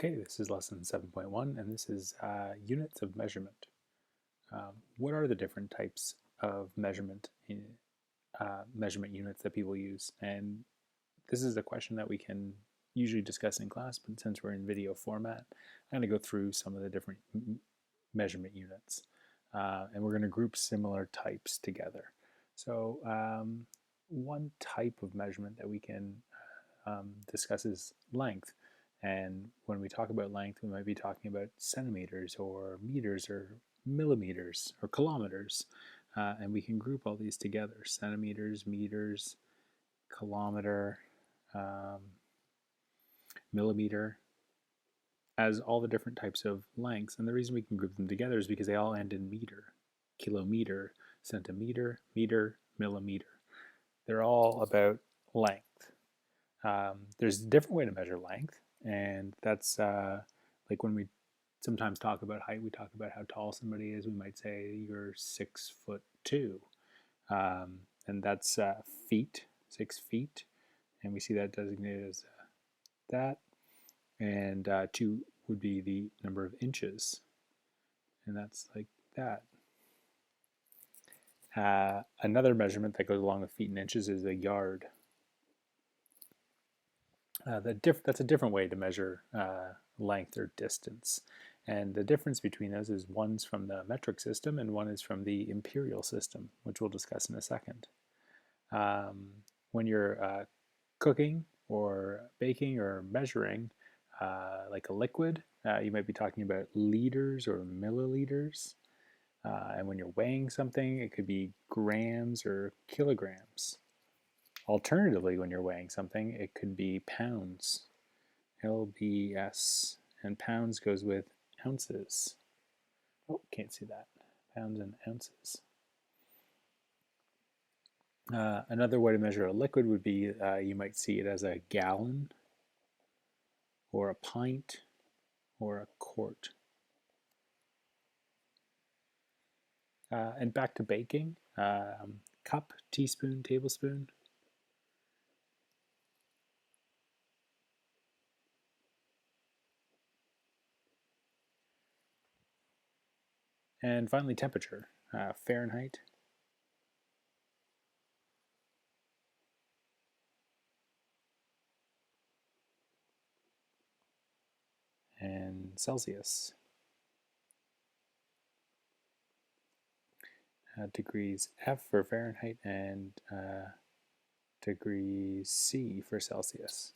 Okay, this is lesson 7.1, and this is units of measurement. What are the different types of measurement units that people use? And this is a question that we can usually discuss in class, but since we're in video format, I'm going to go through some of the different measurement units, and we're going to group similar types together. So one type of measurement that we can discuss is length. And when we talk about length, we might be talking about centimeters or meters or millimeters or kilometers. And we can group all these together: centimeters, meters, kilometer, millimeter, as all the different types of lengths. And the reason we can group them together is because they all end in meter: kilometer, centimeter, meter, millimeter. They're all about length. There's a different way to measure length, and that's like when we sometimes talk about height, we talk about how tall somebody is. We might say you're 6'2", and that's feet, 6 feet, and we see that designated as that. And 2 would be the number of inches, and that's like that. Another measurement that goes along with feet and inches is a yard. That's a different way to measure length or distance. And the difference between those is one's from the metric system and one is from the imperial system, which we'll discuss in a second. When you're cooking or baking or measuring like a liquid, you might be talking about liters or milliliters. And when you're weighing something, it could be grams or kilograms. Alternatively, when you're weighing something, it could be pounds, LBS, and pounds goes with ounces. Oh, can't see that. Pounds and ounces. Another way to measure a liquid would be you might see it as a gallon, or a pint, or a quart. And back to baking, cup, teaspoon, tablespoon. And finally, temperature, Fahrenheit, and Celsius. Degrees F for Fahrenheit and degrees C for Celsius.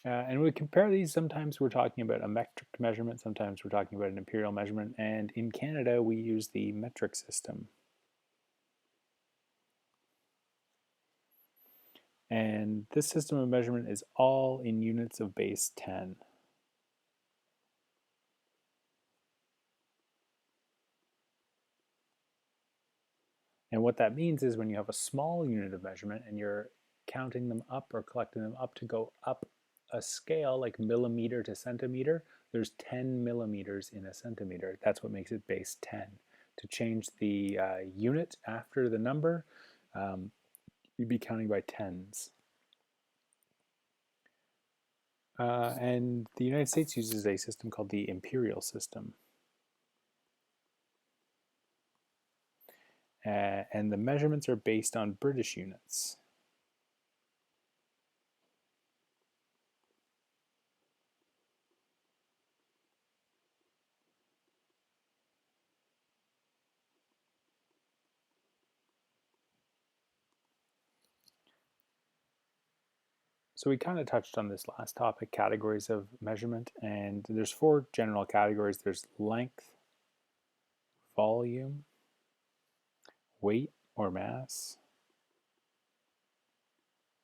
And when we compare these, sometimes we're talking about a metric measurement, sometimes we're talking about an imperial measurement, and in Canada we use the metric system. And this system of measurement is all in units of base 10. And what that means is when you have a small unit of measurement and you're counting them up or collecting them up to go up a scale, like millimeter to centimeter, there's 10 millimeters in a centimeter. That's what makes it base 10. To change the unit after the number, you'd be counting by tens. And the United States uses a system called the imperial system. And the measurements are based on British units. So we kind of touched on this last topic, categories of measurement, and there's 4 general categories. There's length, volume, weight or mass,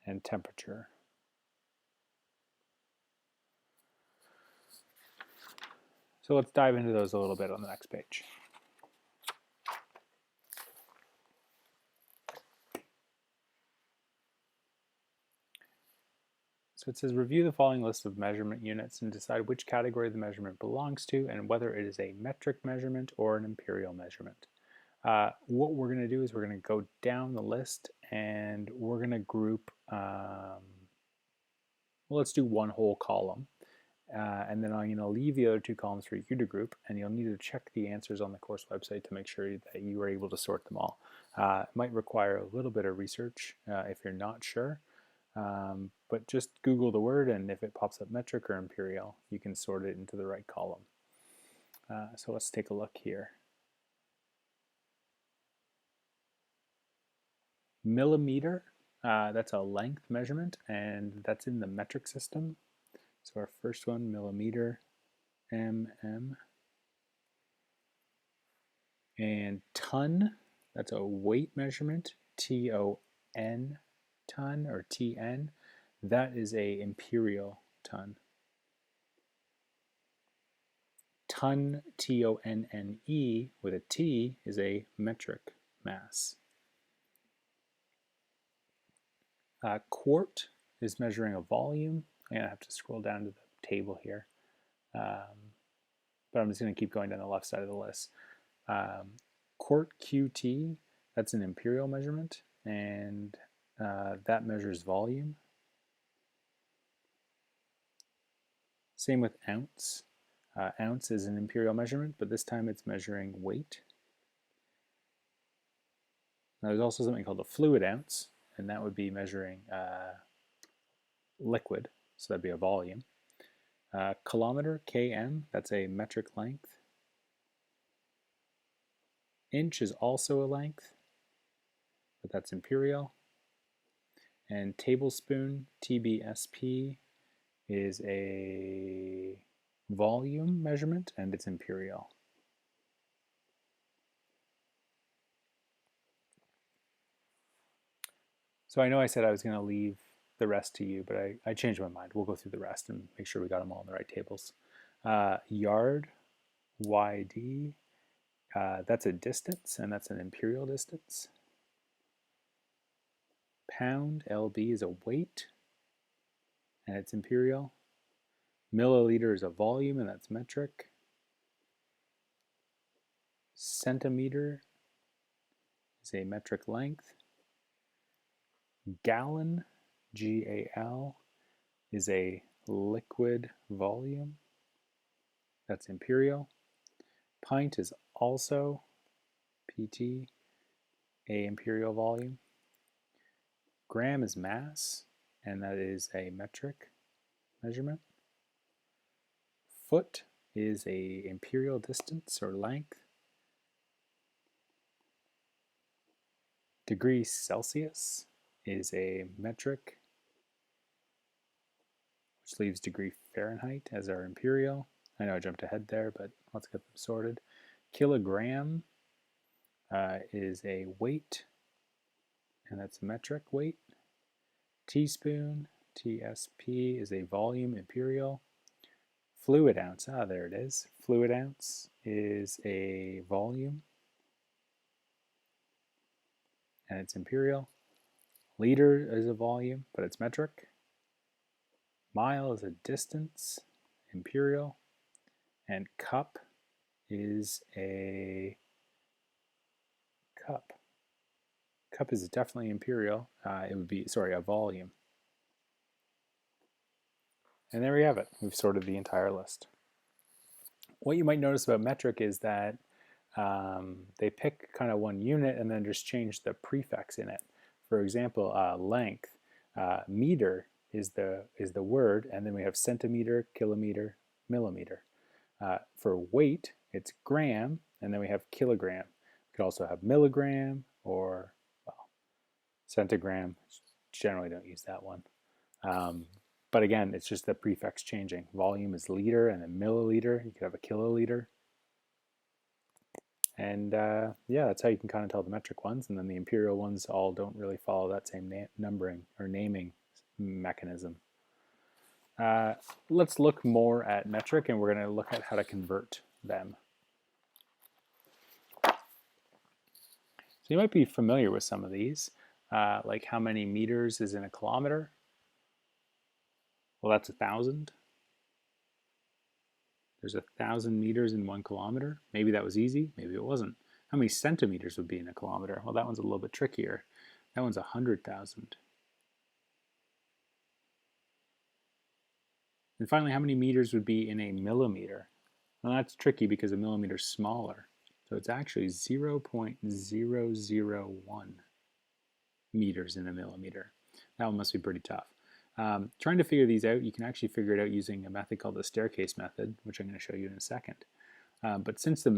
and temperature. So let's dive into those a little bit on the next page. So it says review the following list of measurement units and decide which category the measurement belongs to and whether it is a metric measurement or an imperial measurement. What we're going to do is we're going to go down the list and we're going to group, well, let's do one whole column. And then I'm going to leave the other two columns for you to group, and you'll need to check the answers on the course website to make sure that you are able to sort them all. It might require a little bit of research if you're not sure, but just Google the word, and if it pops up metric or imperial, you can sort it into the right column. So let's take a look here. Millimeter, that's a length measurement, and that's in the metric system. So our first one, millimeter, mm. And ton, that's a weight measurement, T-O-N, ton, or T-N. That is a imperial ton. Ton, T-O-N-N-E, with a T, is a metric mass. Quart is measuring a volume. I'm going to have to scroll down to the table here. But I'm just going to keep going down the left side of the list. Quart QT, that's an imperial measurement, and that measures volume. Same with ounce. Ounce is an imperial measurement, but this time it's measuring weight. Now there's also something called a fluid ounce, and that would be measuring liquid, so that'd be a volume. Kilometer, km, that's a metric length. Inch is also a length, but that's imperial. And tablespoon, TBSP, is a volume measurement, and it's imperial. So I know I said I was going to leave the rest to you, but I changed my mind. We'll go through the rest and make sure we got them all in the right tables. Yard, YD, that's a distance, and that's an imperial distance. Pound, LB, is a weight, and it's imperial. Milliliter is a volume, and that's metric. Centimeter is a metric length. Gallon, GAL, is a liquid volume. That's imperial. Pint is also, PT, a imperial volume. Gram is mass, and that is a metric measurement. Foot is a imperial distance or length. Degree Celsius is a metric, which leaves degree Fahrenheit as our imperial. I know I jumped ahead there, but let's get them sorted. Kilogram is a weight, and that's a metric weight. Teaspoon, TSP, is a volume, imperial. Fluid ounce, there it is. Fluid ounce is a volume, and it's imperial. Liter is a volume, but it's metric. Mile is a distance, imperial. And cup is a cup. Cup is definitely imperial. It would be, sorry, a volume. And there we have it. We've sorted the entire list. What you might notice about metric is that they pick kind of one unit and then just change the prefix in it. For example, length, meter is the word, and then we have centimeter, kilometer, millimeter. For weight, it's gram, and then we have kilogram. We could also have milligram or, well, centigram. Generally don't use that one. But again, it's just the prefix changing. Volume is liter, and then milliliter. You could have a kiloliter. And yeah, that's how you can kind of tell the metric ones, and then the imperial ones all don't really follow that same numbering or naming mechanism. Let's look more at metric, and we're going to look at how to convert them. So you might be familiar with some of these, like how many meters is in a kilometer? Well, that's 1,000. There's 1,000 meters in 1 kilometer. Maybe that was easy, maybe it wasn't. How many centimeters would be in a kilometer? Well, that one's a little bit trickier. That one's 100,000. And finally, how many meters would be in a millimeter? Well, that's tricky because a millimeter is smaller. So it's actually 0.001 meters in a millimeter. That one must be pretty tough. Trying to figure these out, you can actually figure it out using a method called the staircase method, which I'm going to show you in a second. But since the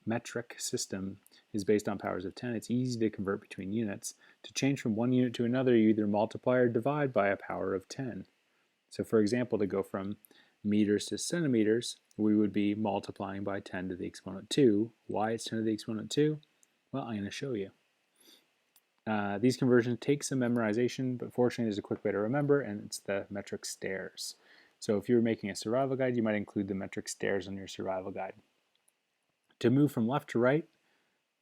metric system is based on powers of 10, it's easy to convert between units. To change from one unit to another, you either multiply or divide by a power of 10. So for example, to go from meters to centimeters, we would be multiplying by 10 to the exponent 2. Why it's 10 to the exponent 2? Well, I'm going to show you. These conversions take some memorization, but fortunately there's a quick way to remember, and it's the metric stairs. So if you were making a survival guide, you might include the metric stairs on your survival guide. To move from left to right,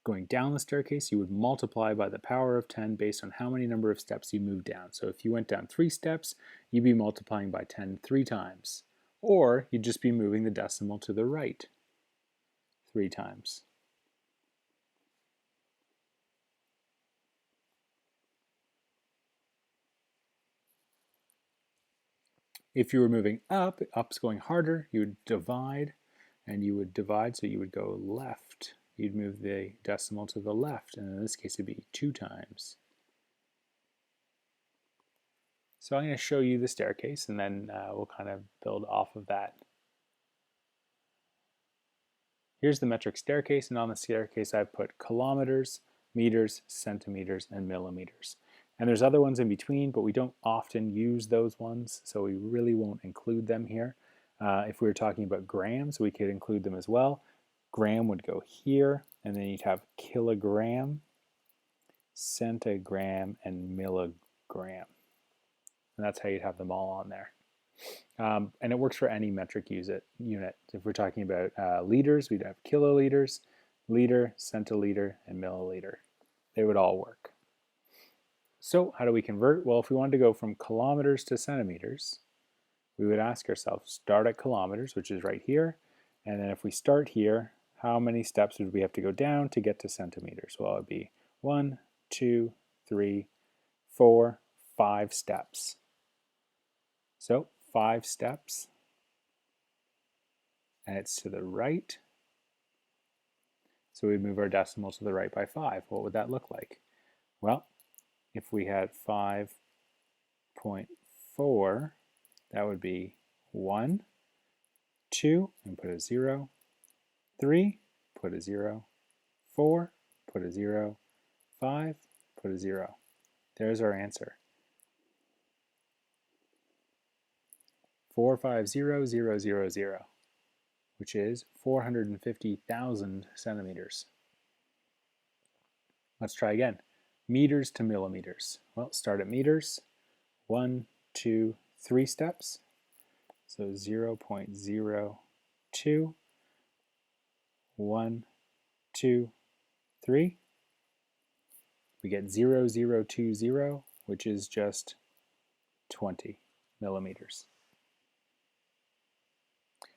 going down the staircase, you would multiply by the power of 10 based on how many number of steps you moved down. So if you went down 3 steps, you'd be multiplying by 10 3 times. Or you'd just be moving the decimal to the right 3 times. If you were moving up, up's going harder, you would divide, and you would divide, so you would go left. You'd move the decimal to the left, and in this case it'd be 2 times. So I'm going to show you the staircase, and then we'll kind of build off of that. Here's the metric staircase, and on the staircase I've put kilometers, meters, centimeters, and millimeters. And there's other ones in between, but we don't often use those ones, so we really won't include them here. If we were talking about grams, we could include them as well. Gram would go here, and then you'd have kilogram, centigram, and milligram. And that's how you'd have them all on there. And it works for any metric unit. If we're talking about liters, we'd have kiloliters, liter, centiliter, and milliliter. They would all work. So how do we convert? Well, if we wanted to go from kilometers to centimeters, we would ask ourselves, start at kilometers, which is right here, and then if we start here, how many steps would we have to go down to get to centimeters? Well, it would be 1, 2, 3, 4, 5 steps. So 5 steps, and it's to the right. So we move our decimal to the right by 5. What would that look like? Well, if we had 5.4, that would be 1, 2, and put a 0, 3, put a 0, 4, put a 0, 5, put a 0. There's our answer. 450,000, which is 450,000 centimeters. Let's try again. Meters to millimeters. Well, start at meters. 1, 2, 3 steps. So 0.02, 1, 2, 3. We get 0020, which is just 20 millimeters.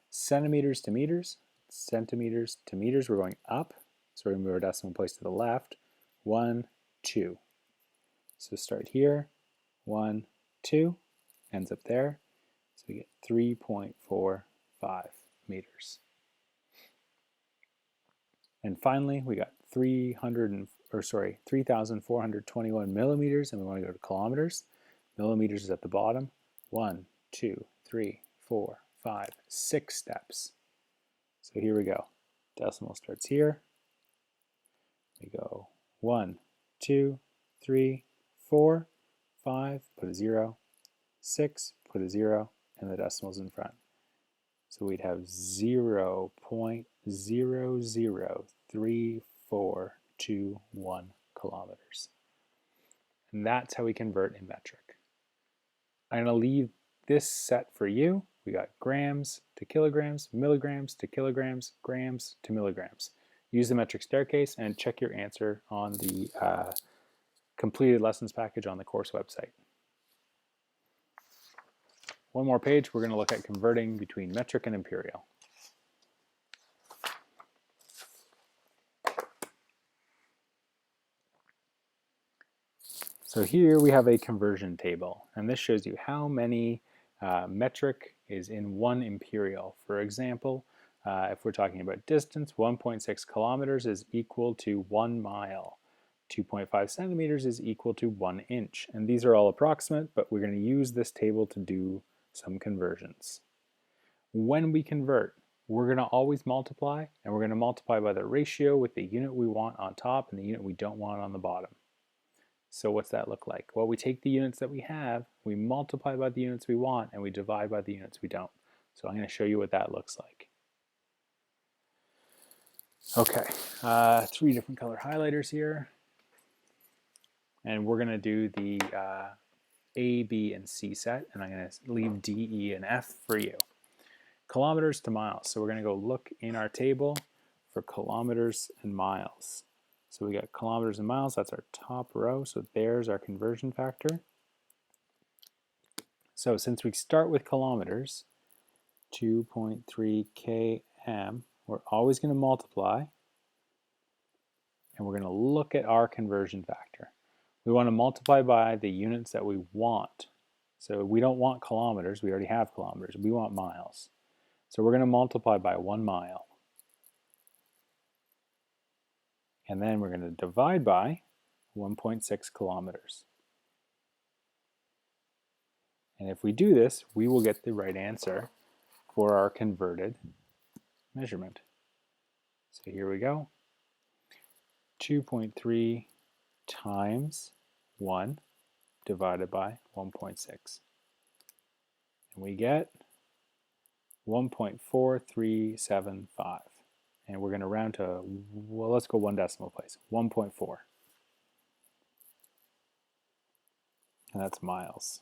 Centimeters to meters, centimeters to meters, we're going up. So we're going to move our decimal place to the left. 1, 2. So start here, 1, 2, ends up there. So we get 3.45 meters. And finally, we got 3,421 millimeters, and we want to go to kilometers. Millimeters is at the bottom. 1, 2, 3, 4, 5, 6 steps. So here we go. Decimal starts here. We go 1, 2, 3, 4, 5, put a 0, 6, put a 0, and the decimal's in front. So we'd have 0.003421 kilometers. And that's how we convert in metric. I'm going to leave this set for you. We got grams to kilograms, milligrams to kilograms, grams to milligrams. Use the metric staircase and check your answer on the completed lessons package on the course website. One more page, we're going to look at converting between metric and imperial. So here we have a conversion table, and this shows you how many Metric is in 1 imperial. For example, if we're talking about distance, 1.6 kilometers is equal to 1 mile. 2.5 centimeters is equal to 1 inch. And these are all approximate, but we're going to use this table to do some conversions. When we convert, we're going to always multiply, and we're going to multiply by the ratio with the unit we want on top and the unit we don't want on the bottom. So what's that look like? Well, we take the units that we have, we multiply by the units we want, and we divide by the units we don't. So I'm going to show you what that looks like. Okay, 3 different color highlighters here. And we're going to do the A, B, and C set, and I'm going to leave D, E, and F for you. Kilometers to miles. So we're going to go look in our table for kilometers and miles. So we got kilometers and miles, that's our top row, so there's our conversion factor. So since we start with kilometers, 2.3 km, we're always going to multiply, and we're going to look at our conversion factor. We want to multiply by the units that we want. So we don't want kilometers, we already have kilometers, we want miles. So we're going to multiply by 1 mile. And then we're going to divide by 1.6 kilometers. And if we do this, we will get the right answer for our converted measurement. So here we go. 2.3 times 1 divided by 1.6. And we get 1.4375. And we're going to round to, well, let's go 1 decimal place, 1.4. And that's miles.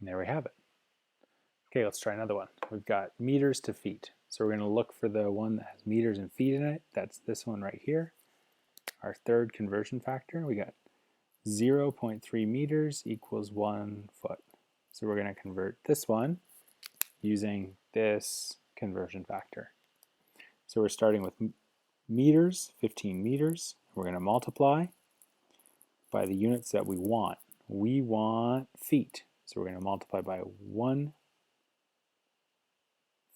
And there we have it. Okay, let's try another one. We've got meters to feet. So we're going to look for the one that has meters and feet in it. That's this one right here. Our third conversion factor. We got 0.3 meters equals 1 foot. So we're going to convert this one using this conversion factor. So we're starting with meters, 15 meters. We're going to multiply by the units that we want. We want feet. So we're going to multiply by 1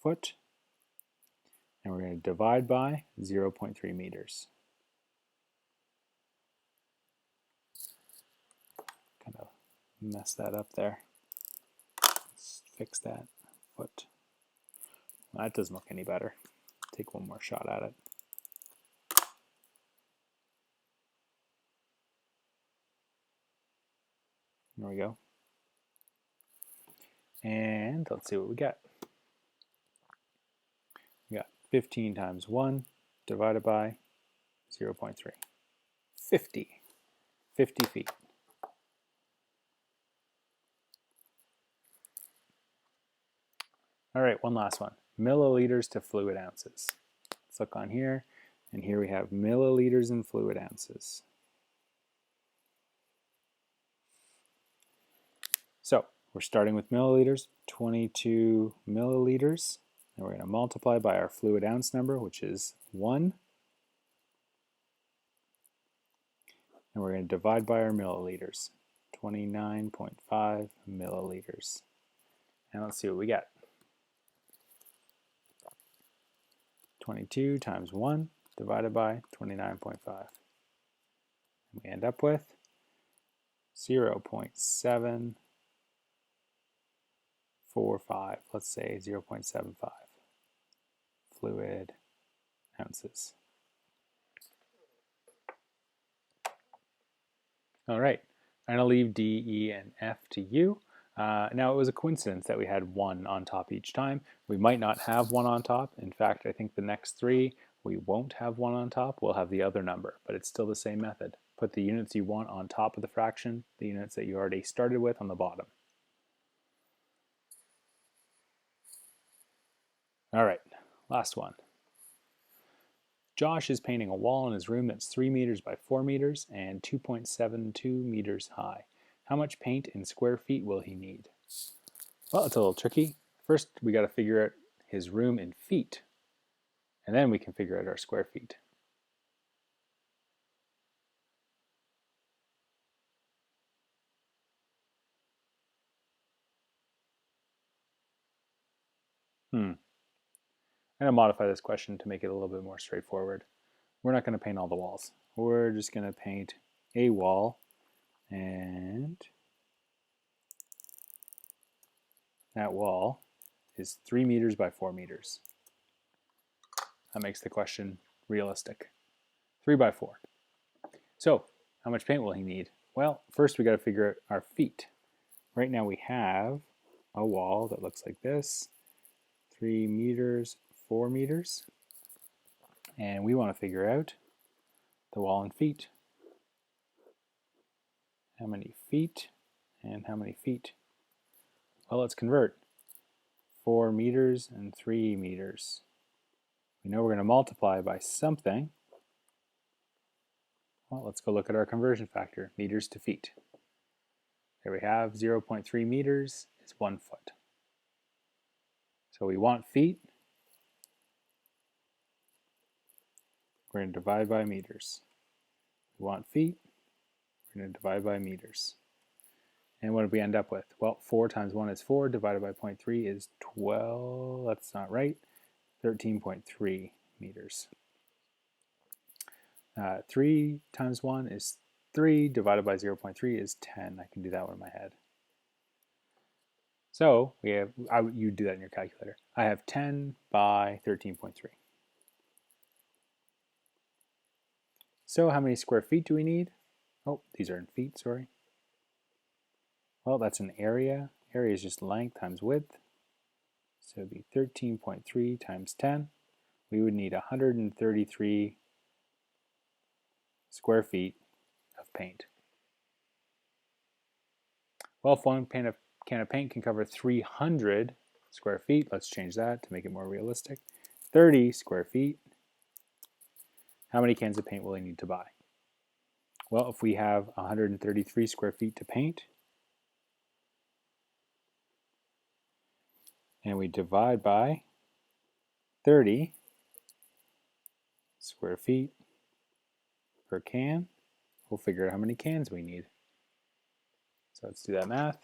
foot. And we're going to divide by 0.3 meters. Kind of mess that up there. Let's fix that foot. Well, that doesn't look any better. Take one more shot at it. There we go. And let's see what we get. We got 15 times 1 divided by 0.3. 50. 50 feet. All right, one last one. Milliliters to fluid ounces. Let's look on here, and here we have milliliters in fluid ounces. So we're starting with milliliters, 22 milliliters, and we're going to multiply by our fluid ounce number, which is 1. And we're going to divide by our milliliters, 29.5 milliliters. And let's see what we get. 22 times 1 divided by 29.5. We end up with 0.745. Let's say 0.75 fluid ounces. All right, I'm going to leave D, E, and F to you. Now, it was a coincidence that we had 1 on top each time. We might not have 1 on top. In fact, I think the next 3, we won't have 1 on top. We'll have the other number, but it's still the same method. Put the units you want on top of the fraction, the units that you already started with on the bottom. All right, last one. Josh is painting a wall in his room that's 3 meters by 4 meters and 2.72 meters high. How much paint in square feet will he need? Well, it's a little tricky. First, we got to figure out his room in feet, and then we can figure out our square feet. I'm going to modify this question to make it a little bit more straightforward. We're not going to paint all the walls. We're just going to paint a wall, and that wall is 3 meters by 4 meters. That makes the question realistic. 3 by 4. So, how much paint will he need? Well, first we got to figure out our feet. Right now we have a wall that looks like this, 3 meters, 4 meters. And we want to figure out the wall in feet. How many feet and how many feet? Well, let's convert. 4 meters and 3 meters. We know we're going to multiply by something. Well, let's go look at our conversion factor, meters to feet. There we have 0.3 meters is 1 foot. So we want feet. We're going to divide by meters. We want feet. We're going to divide by meters. And what did we end up with? Well, 4 times 1 is 4, divided by 0.3 is 12. That's not right. 13.3 meters. 3 times 1 is 3, divided by 0.3 is 10. I can do that one in my head. So we have, you do that in your calculator. I have 10 by 13.3. So how many square feet do we need? Oh, these are in feet, sorry. Well, that's an area. Area is just length times width. So it would be 13.3 times 10. We would need 133 square feet of paint. Well, if one can of paint can cover 300 square feet, let's change that to make it more realistic. 30 square feet. How many cans of paint will I need to buy? Well, if we have 133 square feet to paint, and we divide by 30 square feet per can, we'll figure out how many cans we need. So let's do that math.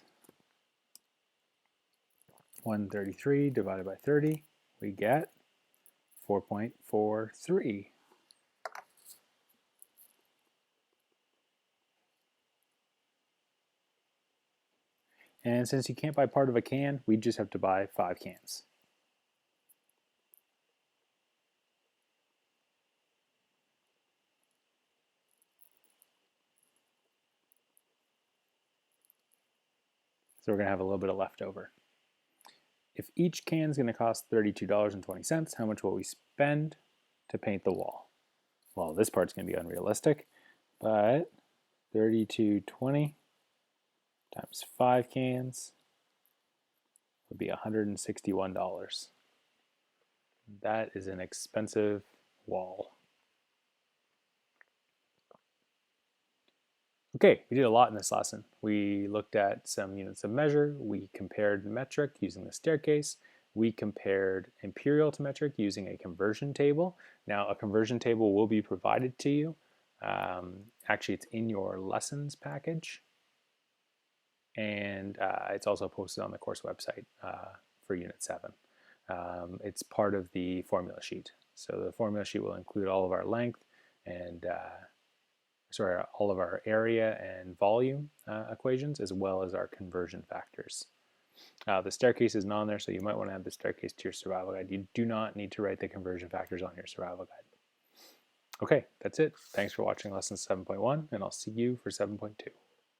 133 divided by 30, we get 4.43. And since you can't buy part of a can, we just have to buy 5 cans. So we're going to have a little bit of leftover. If each can is going to cost $32.20, how much will we spend to paint the wall? Well, this part's going to be unrealistic, but $32.20 times 5 cans would be $161. That is an expensive wall. Okay, we did a lot in this lesson. We looked at some units of measure. We compared metric using the staircase. We compared imperial to metric using a conversion table. Now, a conversion table will be provided to you. Actually, it's in your lessons package. And it's also posted on the course website for Unit 7. It's part of the formula sheet. So the formula sheet will include all of our length and all of our area and volume equations, as well as our conversion factors. The staircase isn't on there, so you might want to add the staircase to your survival guide. You do not need to write the conversion factors on your survival guide. Okay, that's it. Thanks for watching lesson 7.1, and I'll see you for 7.2.